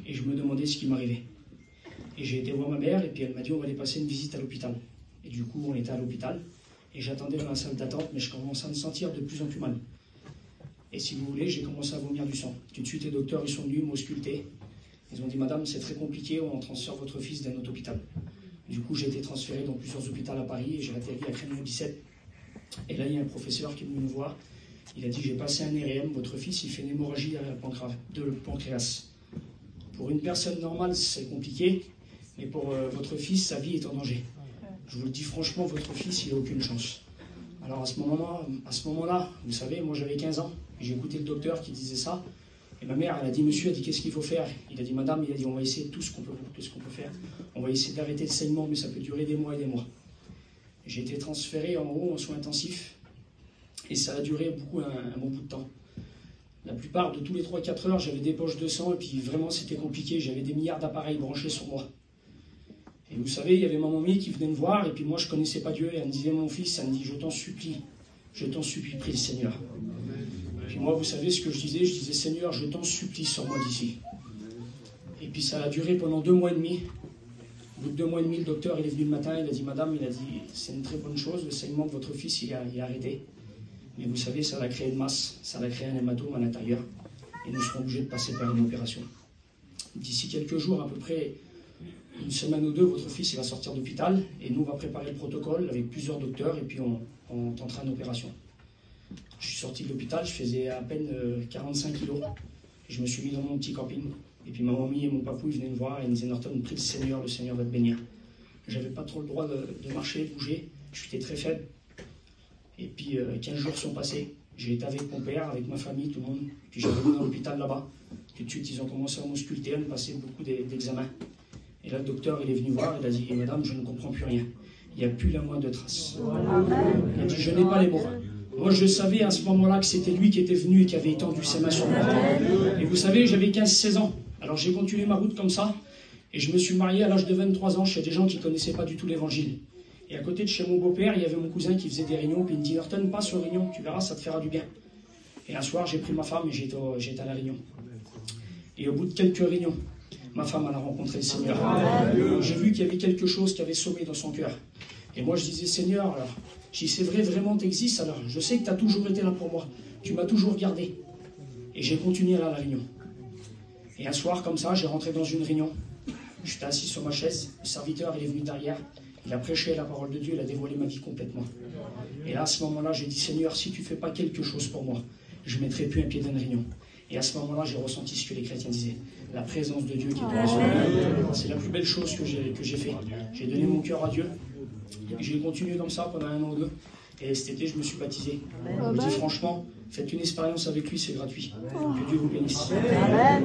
et je me demandais ce qui m'arrivait. Et j'ai été voir ma mère et puis elle m'a dit on va aller passer une visite à l'hôpital. Et du coup on était à l'hôpital et j'attendais dans la salle d'attente, mais je commençais à me sentir de plus en plus mal. Et si vous voulez, j'ai commencé à vomir du sang. Tout de suite les docteurs ils sont venus m'ausculter. Ils ont dit madame c'est très compliqué, on transfère votre fils d'un autre hôpital. Du coup j'ai été transféré dans plusieurs hôpitaux à Paris et j'ai atterri à Créteil 17. Et là il y a un professeur qui est venu me voir. Il a dit j'ai passé un IRM, votre fils il fait une hémorragie de pancréas. Pour une personne normale c'est compliqué. Mais pour votre fils, sa vie est en danger. Je vous le dis franchement, votre fils, il n'a aucune chance. Alors à ce moment-là, vous savez, moi j'avais 15 ans, j'ai écouté le docteur qui disait ça, et ma mère, elle a dit, monsieur, elle dit, qu'est-ce qu'il faut faire? Il a dit, madame, il a dit, on va essayer tout ce qu'on peut faire. On va essayer d'arrêter le saignement, mais ça peut durer des mois et des mois. J'ai été transféré en haut en soins intensifs, et ça a duré un bon bout de temps. La plupart de tous les 3-4 heures, j'avais des poches de sang, et puis vraiment c'était compliqué, j'avais des milliards d'appareils branchés sur moi. Et vous savez, il y avait ma mamie qui venait me voir, et puis moi je ne connaissais pas Dieu, et elle me disait, mon fils, elle me dit, je t'en supplie, prie le Seigneur. Et puis moi, vous savez ce que je disais, Seigneur, je t'en supplie, sors-moi d'ici. Et puis ça a duré pendant 2 mois et demi. Au bout de 2 mois et demi, le docteur il est venu le matin, il a dit, madame, il a dit, c'est une très bonne chose, le saignement de votre fils, il est arrêté. Mais vous savez, ça va créer une masse, ça va créer un hématome à l'intérieur, et nous serons obligés de passer par une opération. D'ici quelques jours, à peu près, une semaine ou 2, votre fils il va sortir d'hôpital et nous on va préparer le protocole avec plusieurs docteurs et puis on tentera une opération. Je suis sorti de l'hôpital, je faisais à peine 45 kilos. Je me suis mis dans mon petit camping et puis ma mamie et mon papou ils venaient me voir et ils me disaient Norton, prie le Seigneur va te bénir. J'avais pas trop le droit de marcher, de bouger, j'étais très faible. Et puis 15 jours sont passés, j'ai été avec mon père, avec ma famille, tout le monde. Puis j'avais venu dans l'hôpital là-bas. Tout de suite ils ont commencé à m'ausculter, à me passer beaucoup d'examens. Et là, le docteur, il est venu voir, il a dit, madame, je ne comprends plus rien. Il n'y a plus la moindre trace. Il a dit, je n'ai pas les mots. Moi, je savais à ce moment-là que c'était lui qui était venu et qui avait étendu ses mains sur moi. Et vous savez, j'avais 15-16 ans. Alors, j'ai continué ma route comme ça. Et je me suis marié à l'âge de 23 ans chez des gens qui ne connaissaient pas du tout l'évangile. Et à côté de chez mon beau-père, il y avait mon cousin qui faisait des réunions. Puis il me dit, Norton, passe aux réunions, tu verras, ça te fera du bien. Et un soir, j'ai pris ma femme et j'étais à la réunion. Et au bout de quelques réunions, ma femme, elle a rencontré le Seigneur. J'ai vu qu'il y avait quelque chose qui avait sommé dans son cœur. Et moi, je disais, Seigneur, alors, si c'est vrai, vraiment, tu existes, alors, je sais que tu as toujours été là pour moi. Tu m'as toujours gardé. Et j'ai continué à la réunion. Et un soir, comme ça, j'ai rentré dans une réunion. J'étais assis sur ma chaise. Le serviteur, il est venu derrière. Il a prêché la parole de Dieu. Il a dévoilé ma vie complètement. Et là, à ce moment-là, j'ai dit, Seigneur, si tu ne fais pas quelque chose pour moi, je ne mettrai plus un pied dans une réunion. Et à ce moment-là, j'ai ressenti ce que les chrétiens disaient. La présence de Dieu qui est sur moi. C'est la plus belle chose que j'ai fait. J'ai donné mon cœur à Dieu. Et j'ai continué comme ça pendant 1 an ou 2. Et cet été, je me suis baptisé. Je me dis franchement, faites une expérience avec lui, c'est gratuit. Que Dieu vous bénisse. Amen.